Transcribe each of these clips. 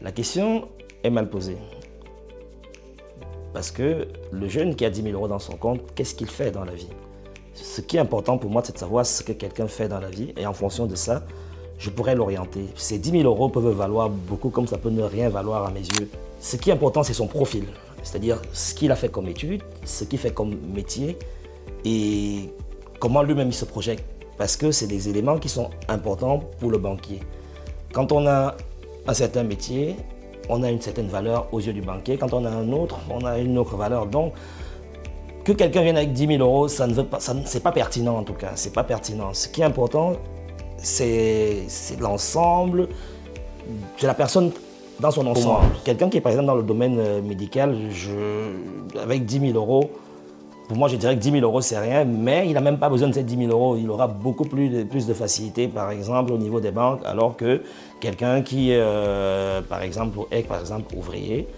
La question est mal posée. Parce que le jeune qui a 10 000 euros dans son compte, qu'est-ce qu'il fait dans la vie? Ce qui est important pour moi, c'est de savoir ce que quelqu'un fait dans la vie. Et en fonction de ça, je pourrais l'orienter. Ces 10 000 euros peuvent valoir beaucoup comme ça peut ne rien valoir à mes yeux. Ce qui est important, c'est son profil. C'est-à-dire ce qu'il a fait comme étude, ce qu'il fait comme métier et comment lui-même il se projette. Parce que c'est des éléments qui sont importants pour le banquier. Quand on a un certain métier, on a une certaine valeur aux yeux du banquier. Quand on a un autre, on a une autre valeur. Donc, que quelqu'un vienne avec 10 000 euros, c'est pas pertinent en tout cas. C'est pas pertinent. Ce qui est important, c'est l'ensemble de la personne dans son ensemble. Quelqu'un qui est par exemple dans le domaine médical, avec 10 000 euros, pour moi je dirais que 10 000 euros c'est rien, mais il n'a même pas besoin de ces 10 000 euros. Il aura beaucoup plus de facilité par exemple au niveau des banques, alors que quelqu'un qui par exemple ouvrier,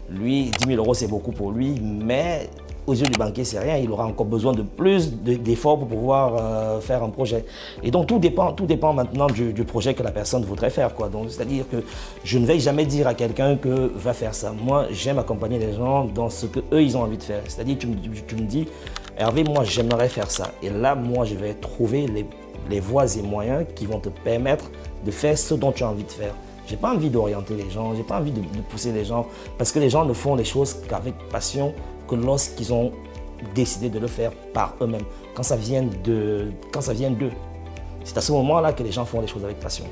lui 10 000 euros c'est beaucoup pour lui, mais aux yeux du banquier, c'est rien. Il aura encore besoin de plus d'efforts pour pouvoir faire un projet. Et donc, tout dépend maintenant du projet que la personne voudrait faire, quoi. Donc, c'est-à-dire que je ne vais jamais dire à quelqu'un que va faire ça. Moi, j'aime accompagner les gens dans ce qu'eux, ils ont envie de faire. C'est-à-dire, tu me dis, Hervé, moi, j'aimerais faire ça. Et là, moi, je vais trouver les voies et moyens qui vont te permettre de faire ce dont tu as envie de faire. J'ai pas envie d'orienter les gens, j'ai pas envie de pousser les gens, parce que les gens ne font les choses qu'avec passion, que lorsqu'ils ont décidé de le faire par eux-mêmes, quand ça vient d'eux. C'est à ce moment-là que les gens font les choses avec passion.